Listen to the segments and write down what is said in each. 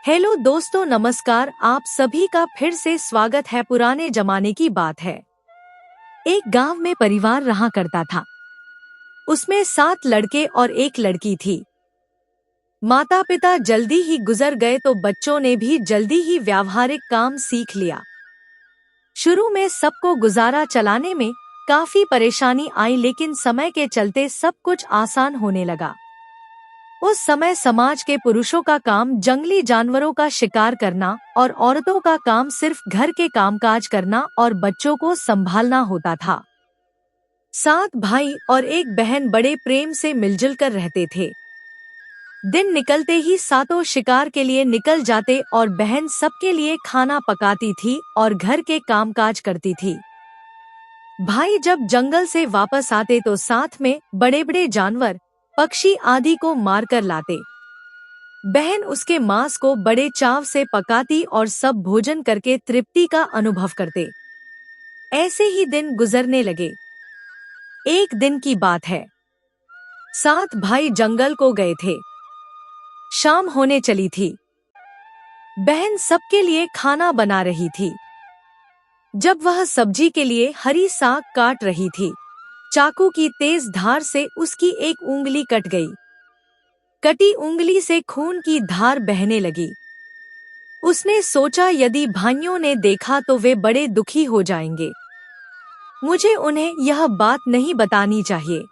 Hello दोस्तों, नमस्कार। आप सभी का फिर से स्वागत है। पुराने जमाने की बात है। एक गांव में परिवार रहा करता था। उसमें 7 लड़के और एक लड़की थी। माता पिता जल्दी ही गुजर गए तो बच्चों ने भी जल्दी ही व्यावहारिक काम सीख लिया। शुरू में सबको गुजारा चलाने में काफी परेशानी आई, लेकिन समय के चलते सब कुछ आसान होने लगा। उस समय समाज के पुरुषों का काम जंगली जानवरों का शिकार करना और औरतों का काम सिर्फ घर के कामकाज करना और बच्चों को संभालना होता था। 7 भाई और एक बहन बड़े प्रेम से मिलजुल कर रहते थे। दिन निकलते ही सातों शिकार के लिए निकल जाते और बहन सबके लिए खाना पकाती थी और घर के कामकाज करती थी। भाई जब जंगल से वापस आते तो साथ में बड़े बड़े जानवर, पक्षी आदि को मारकर लाते। बहन उसके मांस को बड़े चाव से पकाती और सब भोजन करके तृप्ति का अनुभव करते। ऐसे ही दिन गुजरने लगे। एक दिन की बात है। 7 भाई जंगल को गए थे। शाम होने चली थी। बहन सबके लिए खाना बना रही थी। जब वह सब्जी के लिए हरी साग काट रही थी, चाकू की तेज धार से उसकी एक उंगली कट गई। कटी उंगली से खून की धार बहने लगी। उसने सोचा, यदि भाइयों ने देखा तो वे बड़े दुखी हो जाएंगे। मुझे उन्हें यह बात नहीं बतानी चाहिए।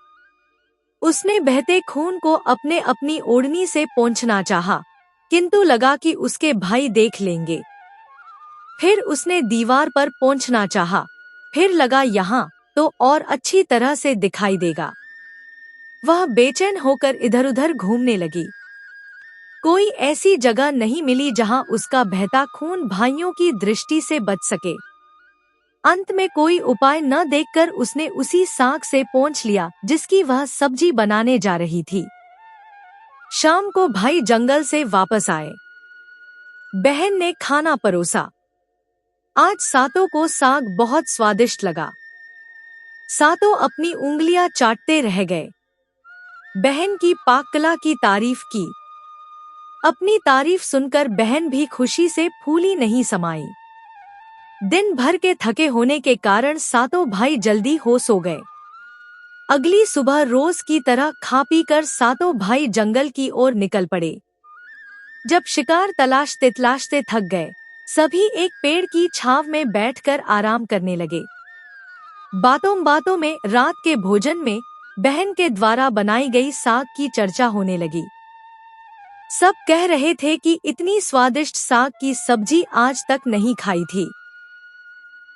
उसने बहते खून को अपनी ओढ़नी से पोंछना चाहा, किंतु लगा कि उसके भाई देख लेंगे। फिर उसने दीवार पर पोंछना चाहा, फिर लगा यहाँ तो और अच्छी तरह से दिखाई देगा। वह बेचैन होकर इधर उधर घूमने लगी। कोई ऐसी जगह नहीं मिली जहां उसका बहता खून भाइयों की दृष्टि से बच सके। अंत में कोई उपाय न देखकर उसने उसी साग से पोंछ लिया जिसकी वह सब्जी बनाने जा रही थी। शाम को भाई जंगल से वापस आए। बहन ने खाना परोसा। आज सातों को साग बहुत स्वादिष्ट लगा। सातों अपनी उंगलियां चाटते रह गए। बहन की पाककला की तारीफ की। अपनी तारीफ सुनकर बहन भी खुशी से फूली नहीं समाई। दिन भर के थके होने के कारण सातों भाई जल्दी हो सो गए। अगली सुबह रोज की तरह खा पी कर सातों भाई जंगल की ओर निकल पड़े। जब शिकार तलाशते तलाशते थक गए, सभी एक पेड़ की छांव में बैठकर आराम करने लगे। बातों बातों में रात के भोजन में बहन के द्वारा बनाई गई साग की चर्चा होने लगी। सब कह रहे थे कि इतनी स्वादिष्ट साग की सब्जी आज तक नहीं खाई थी।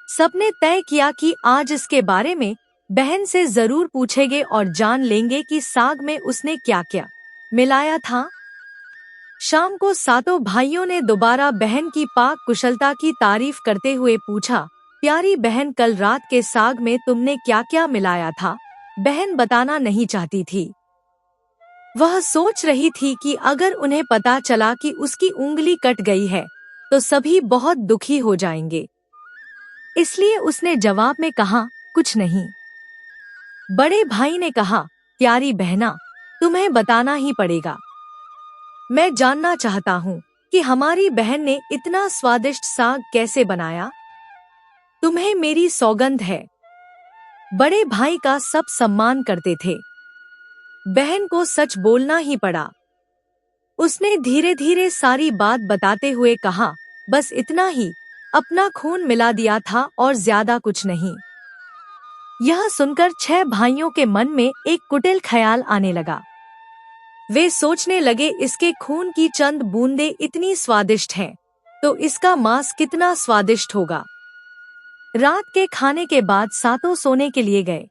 सबने तय किया कि आज इसके बारे में बहन से जरूर पूछेंगे और जान लेंगे कि साग में उसने क्या क्या मिलाया था। शाम को सातों भाइयों ने दोबारा बहन की पाक कुशलता की तारीफ करते हुए पूछा, प्यारी बहन, कल रात के साग में तुमने क्या क्या मिलाया था? बहन बताना नहीं चाहती थी। वह सोच रही थी कि अगर उन्हें पता चला कि उसकी उंगली कट गई है तो सभी बहुत दुखी हो जाएंगे। इसलिए उसने जवाब में कहा, कुछ नहीं। बड़े भाई ने कहा, प्यारी बहना, तुम्हें बताना ही पड़ेगा। मैं जानना चाहता हूँ कि हमारी बहन ने इतना स्वादिष्ट साग कैसे बनाया। तुम्हें मेरी सौगंध है। बड़े भाई का सब सम्मान करते थे। बहन को सच बोलना ही पड़ा। उसने धीरे धीरे सारी बात बताते हुए कहा, बस इतना ही, अपना खून मिला दिया था और ज्यादा कुछ नहीं। यह सुनकर 6 भाइयों के मन में एक कुटिल ख्याल आने लगा। वे सोचने लगे, इसके खून की चंद बूंदें इतनी स्वादिष्ट हैं, तो इसका मांस कितना स्वादिष्ट होगा। रात के खाने के बाद सातों सोने के लिए गए।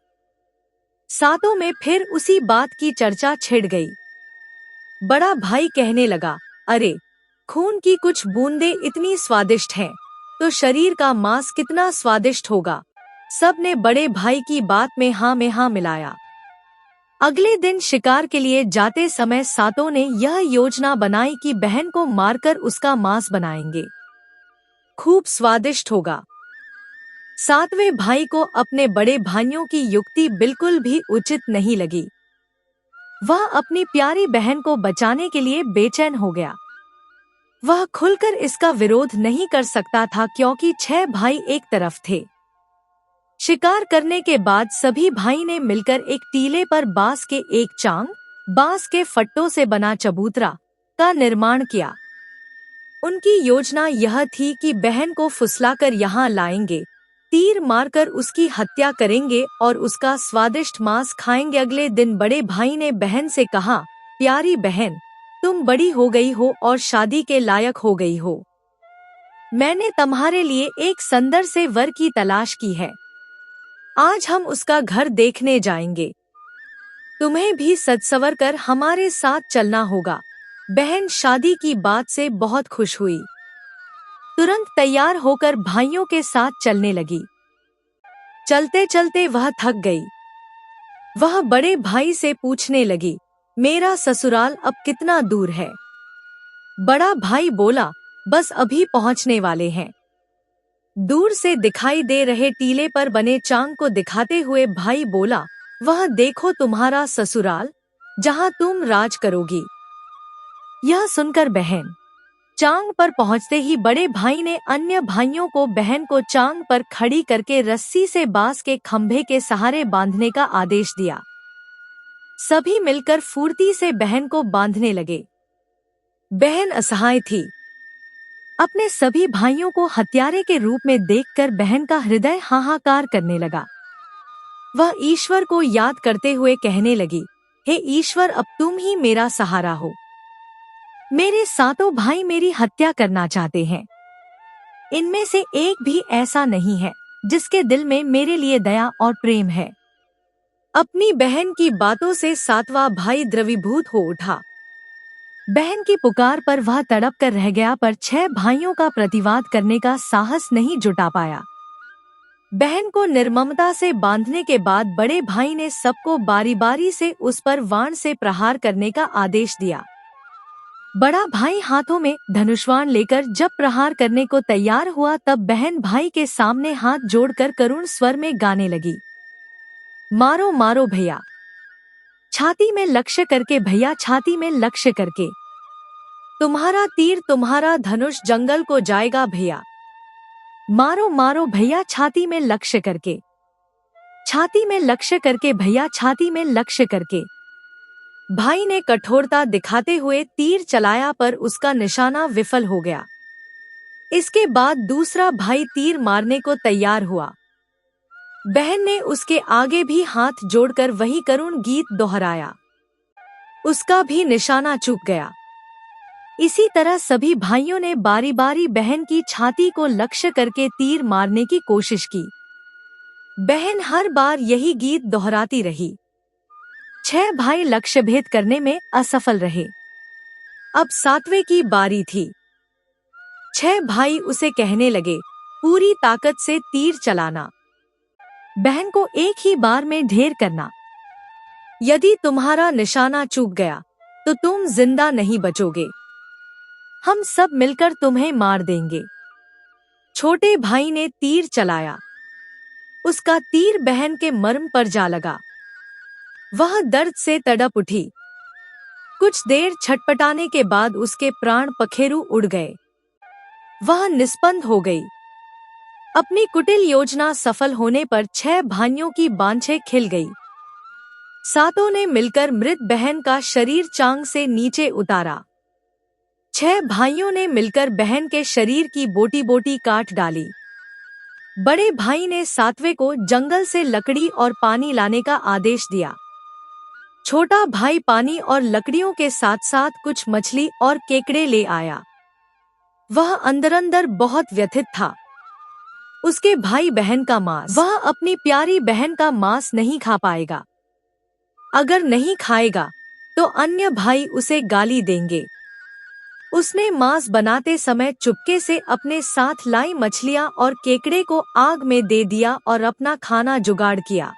सातों में फिर उसी बात की चर्चा छिड़ गई। बड़ा भाई कहने लगा, अरे, खून की कुछ बूंदें इतनी स्वादिष्ट हैं, तो शरीर का मांस कितना स्वादिष्ट होगा। सब ने बड़े भाई की बात में हाँ मिलाया। अगले दिन शिकार के लिए जाते समय सातों ने यह योजना बनाई कि बहन को मारकर उसका मांस बनाएंगे। खूब स्वादिष्ट होगा। 7वें भाई को अपने बड़े भाइयों की युक्ति बिल्कुल भी उचित नहीं लगी। वह अपनी प्यारी बहन को बचाने के लिए बेचैन हो गया। वह खुलकर इसका विरोध नहीं कर सकता था क्योंकि 6 भाई एक तरफ थे। शिकार करने के बाद सभी भाई ने मिलकर एक टीले पर बांस के एक चांग, बांस के फट्टों से बना चबूतरा का निर्माण किया। उनकी योजना यह थी कि बहन को फुसलाकर यहाँ लाएंगे, तीर मारकर उसकी हत्या करेंगे और उसका स्वादिष्ट मांस खाएंगे। अगले दिन बड़े भाई ने बहन से कहा, प्यारी बहन, तुम बड़ी हो गई हो और शादी के लायक हो गई हो। मैंने तुम्हारे लिए एक सुंदर से वर की तलाश की है। आज हम उसका घर देखने जाएंगे। तुम्हें भी सज-सवर कर हमारे साथ चलना होगा। बहन शादी की बात से बहुत खुश हुई। तुरंत तैयार होकर भाइयों के साथ चलने लगी। चलते चलते वह थक गई। वह बड़े भाई से पूछने लगी, मेरा ससुराल अब कितना दूर है? बड़ा भाई बोला, बस अभी पहुंचने वाले हैं। दूर से दिखाई दे रहे टीले पर बने चांग को दिखाते हुए भाई बोला, वह देखो तुम्हारा ससुराल, जहां तुम राज करोगी। यह सुनकर बहन चांग पर पहुंचते ही बड़े भाई ने अन्य भाइयों को बहन को चांग पर खड़ी करके रस्सी से बांस के खंभे के सहारे बांधने का आदेश दिया। सभी मिलकर फुर्ती से बहन को बांधने लगे। बहन असहाय थी। अपने सभी भाइयों को हत्यारे के रूप में देखकर बहन का हृदय हाहाकार करने लगा। वह ईश्वर को याद करते हुए कहने लगी, हे ईश्वर, अब तुम ही मेरा सहारा हो। मेरे सातों भाई मेरी हत्या करना चाहते हैं। इनमें से एक भी ऐसा नहीं है जिसके दिल में मेरे लिए दया और प्रेम है। अपनी बहन की बातों से सातवां भाई द्रवीभूत हो उठा। बहन की पुकार पर वह तड़प कर रह गया, पर 6 भाइयों का प्रतिवाद करने का साहस नहीं जुटा पाया। बहन को निर्ममता से बांधने के बाद बड़े भाई ने सबको बारी बारी से उस पर बाण से प्रहार करने का आदेश दिया। बड़ा भाई हाथों में धनुष्वाण लेकर जब प्रहार करने को तैयार हुआ, तब बहन भाई के सामने हाथ जोड़कर करुण स्वर में गाने लगी, मारो मारो भैया, छाती में लक्ष्य करके, भैया छाती में लक्ष्य करके, तुम्हारा तीर तुम्हारा धनुष जंगल को जाएगा भैया। मारो मारो भैया छाती में लक्ष्य करके, छाती में लक्ष्य करके भैया, छाती में लक्ष्य करके। भाई ने कठोरता दिखाते हुए तीर चलाया, पर उसका निशाना विफल हो गया। इसके बाद दूसरा भाई तीर मारने को तैयार हुआ। बहन ने उसके आगे भी हाथ जोड़कर वही करुण गीत दोहराया। उसका भी निशाना चूक गया। इसी तरह सभी भाइयों ने बारी बारी बहन की छाती को लक्ष्य करके तीर मारने की कोशिश की। बहन हर बार यही गीत दोहराती रही। 6 भाई लक्ष्य भेद करने में असफल रहे। अब 7वें की बारी थी। 6 भाई उसे कहने लगे, पूरी ताकत से तीर चलाना, बहन को एक ही बार में ढेर करना। यदि तुम्हारा निशाना चूक गया तो तुम जिंदा नहीं बचोगे। हम सब मिलकर तुम्हें मार देंगे। छोटे भाई ने तीर चलाया। उसका तीर बहन के मर्म पर जा लगा। वह दर्द से तड़प उठी। कुछ देर छटपटाने के बाद उसके प्राण पखेरु उड़ गए। वह निस्पंद हो गई। अपनी कुटिल योजना सफल होने पर 6 भाइयों की बांछें खिल गई। सातों ने मिलकर मृत बहन का शरीर चांग से नीचे उतारा। 6 भाइयों ने मिलकर बहन के शरीर की बोटी बोटी काट डाली। बड़े भाई ने 7वें को जंगल से लकड़ी और पानी लाने का आदेश दिया। छोटा भाई पानी और लकड़ियों के साथ साथ कुछ मछली और केकड़े ले आया। वह अंदर अंदर बहुत व्यथित था। उसके भाई बहन का मांस, वह अपनी प्यारी बहन का मांस नहीं खा पाएगा। अगर नहीं खाएगा तो अन्य भाई उसे गाली देंगे। उसने मांस बनाते समय चुपके से अपने साथ लाई मछलियां और केकड़े को आग में दे दिया और अपना खाना जुगाड़ किया।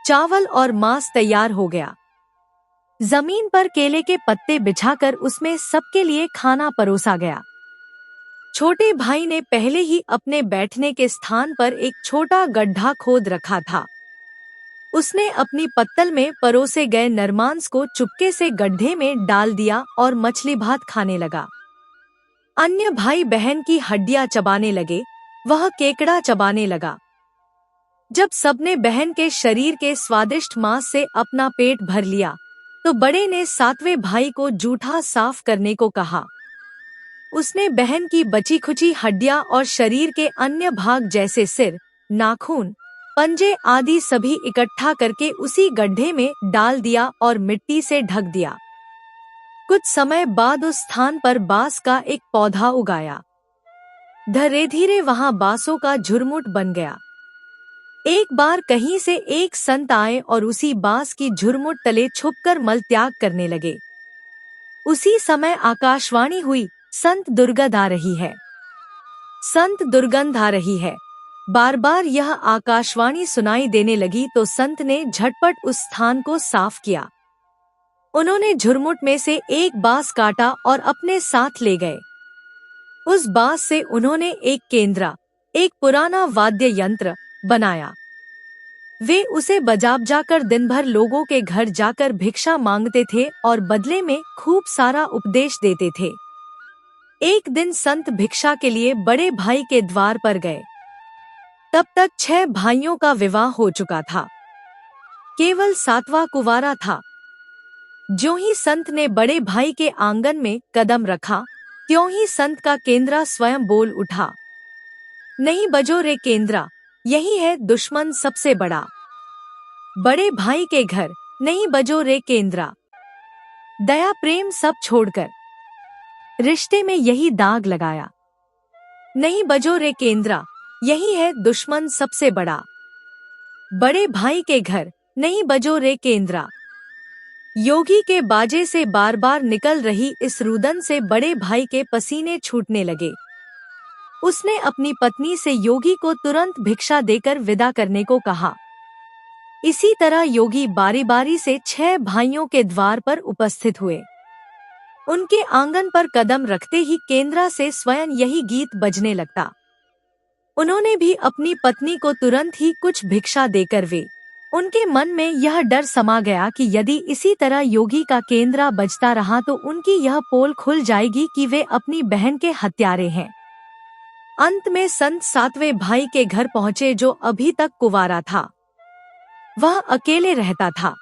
चावल और मांस तैयार हो गया। जमीन पर केले के पत्ते बिछाकर उसमें सबके लिए खाना परोसा गया। छोटे भाई ने पहले ही अपने बैठने के स्थान पर एक छोटा गड्ढा खोद रखा था। उसने अपनी पत्तल में परोसे गए नरमांस को चुपके से गड्ढे में डाल दिया और मछली भात खाने लगा। अन्य भाई बहन की हड्डियां चबाने लगे, वह केकड़ा चबाने लगा। जब सबने बहन के शरीर के स्वादिष्ट मांस से अपना पेट भर लिया, तो बड़े ने सातवें भाई को जूठा साफ करने को कहा। उसने बहन की बची खुची हड्डियां और शरीर के अन्य भाग जैसे सिर, नाखून, पंजे आदि सभी इकट्ठा करके उसी गड्ढे में डाल दिया और मिट्टी से ढक दिया। कुछ समय बाद उस स्थान पर बांस का एक पौधा उगाया। धीरे धीरे वहां बांसों का झुरमुट बन गया। एक बार कहीं से एक संत आए और उसी बांस की झुरमुट तले छुपकर मल त्याग करने लगे। उसी समय आकाशवाणी हुई, संत दुर्गंध आ रही है, संत दुर्गंध आ रही है। बार बार यह आकाशवाणी सुनाई देने लगी तो संत ने झटपट उस स्थान को साफ किया। उन्होंने झुरमुट में से एक बांस काटा और अपने साथ ले गए। उस बांस से उन्होंने एक केंद्रा, एक पुराना वाद्य यंत्र बनाया। वे उसे बजाकर दिन भर लोगों के घर जाकर भिक्षा मांगते थे और बदले में खूब सारा उपदेश देते थे। एक दिन संत भिक्षा के लिए बड़े भाई के द्वार पर गए। तब तक 6 भाइयों का विवाह हो चुका था, केवल 7वां कुंवारा था। ज्यों ही संत ने बड़े भाई के आंगन में कदम रखा, त्यों ही संत का केंद्रा स्वयं बोल उठा, नहीं बजो रे केंद्रा, यही है दुश्मन सबसे बड़ा। बड़े भाई के घर नहीं बजो रे केंद्रा। दया प्रेम सब छोड़कर रिश्ते में यही दाग लगाया। नहीं बजो रे केंद्रा, यही है दुश्मन सबसे बड़ा। बड़े भाई के घर नहीं बजो रे केंद्रा। योगी के बाजे से बार बार निकल रही इस रुदन से बड़े भाई के पसीने छूटने लगे। उसने अपनी पत्नी से योगी को तुरंत भिक्षा देकर विदा करने को कहा। इसी तरह योगी बारी बारी से 6 भाइयों के द्वार पर उपस्थित हुए। उनके आंगन पर कदम रखते ही केंद्रा से स्वयं यही गीत बजने लगता। उन्होंने भी अपनी पत्नी को तुरंत ही कुछ भिक्षा देकर उनके मन में यह डर समा गया कि यदि इसी तरह योगी का केंद्रा बजता रहा तो उनकी यह पोल खुल जाएगी कि वे अपनी बहन के हत्यारे हैं। अंत में संत 7वें भाई के घर पहुंचे जो अभी तक कुंवारा था। वह अकेले रहता था।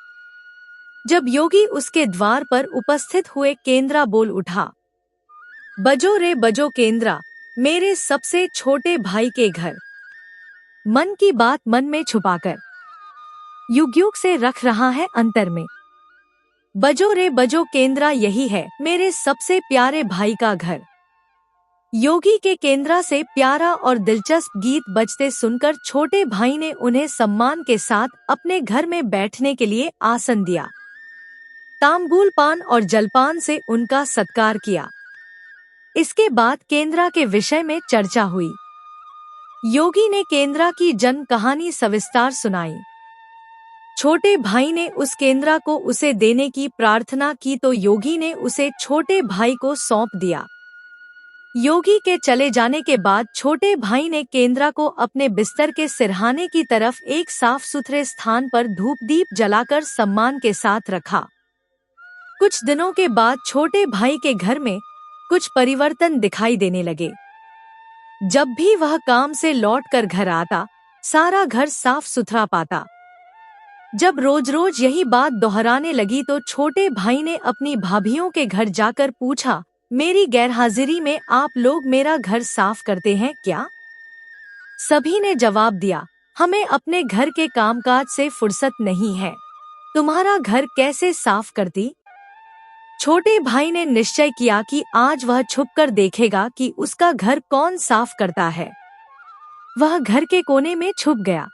जब योगी उसके द्वार पर उपस्थित हुए, केंद्रा बोल उठा, बजो रे बजो केंद्रा, मेरे सबसे छोटे भाई के घर। मन की बात मन में छुपाकर युग युग से रख रहा है अंतर में। बजो रे बजो केंद्रा, यही है मेरे सबसे प्यारे भाई का घर। योगी के केंद्रा से प्यारा और दिलचस्प गीत बजते सुनकर छोटे भाई ने उन्हें सम्मान के साथ अपने घर में बैठने के लिए आसन दिया। तांबूल पान और जलपान से उनका सत्कार किया। इसके बाद केंद्रा के विषय में चर्चा हुई। योगी ने केंद्रा की जन्म कहानी सविस्तार सुनाई। छोटे भाई ने उस केंद्रा को उसे देने की प्रार्थना की तो योगी ने उसे छोटे भाई को सौंप दिया। योगी के चले जाने के बाद छोटे भाई ने केंद्रा को अपने बिस्तर के सिरहाने की तरफ एक साफ सुथरे स्थान पर धूप दीप जलाकर सम्मान के साथ रखा। कुछ दिनों के बाद छोटे भाई के घर में कुछ परिवर्तन दिखाई देने लगे। जब भी वह काम से लौटकर घर आता, सारा घर साफ सुथरा पाता। जब रोज रोज यही बात दोहराने लगी तो छोटे भाई ने अपनी भाभियों के घर जाकर पूछा, मेरी गैरहाजिरी में आप लोग मेरा घर साफ करते हैं क्या? सभी ने जवाब दिया, हमें अपने घर के कामकाज से फुर्सत नहीं है, तुम्हारा घर कैसे साफ करती? छोटे भाई ने निश्चय किया कि आज वह छुपकर देखेगा कि उसका घर कौन साफ करता है। वह घर के कोने में छुप गया।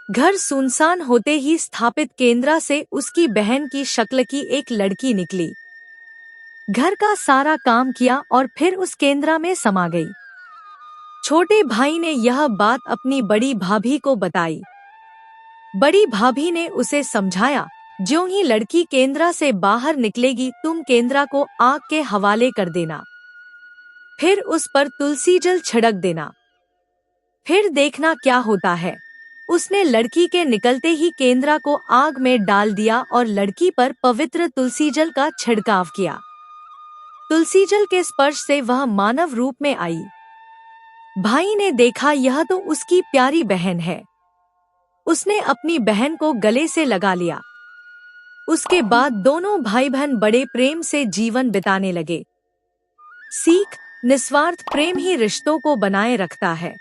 घर सुनसान होते ही स्थापित केंद्रा से उसकी बहन की शक्ल की एक लड़की निकली। घर का सारा काम किया और फिर उस केंद्रा में समा गई। छोटे भाई ने यह बात अपनी बड़ी भाभी को बताई। बड़ी भाभी ने उसे समझाया, ज्यों ही लड़की केंद्रा से बाहर निकलेगी तुम केंद्रा को आग के हवाले कर देना, फिर उस पर तुलसी जल छिड़क देना, फिर देखना क्या होता है। उसने लड़की के निकलते ही केंद्रा को आग में डाल दिया और लड़की पर पवित्र तुलसी जल का छिड़काव किया। तुलसी जल के स्पर्श से वह मानव रूप में आई। भाई ने देखा यह तो उसकी प्यारी बहन है। उसने अपनी बहन को गले से लगा लिया। उसके बाद दोनों भाई बहन बड़े प्रेम से जीवन बिताने लगे। सीख: निस्वार्थ प्रेम ही रिश्तों को बनाए रखता है।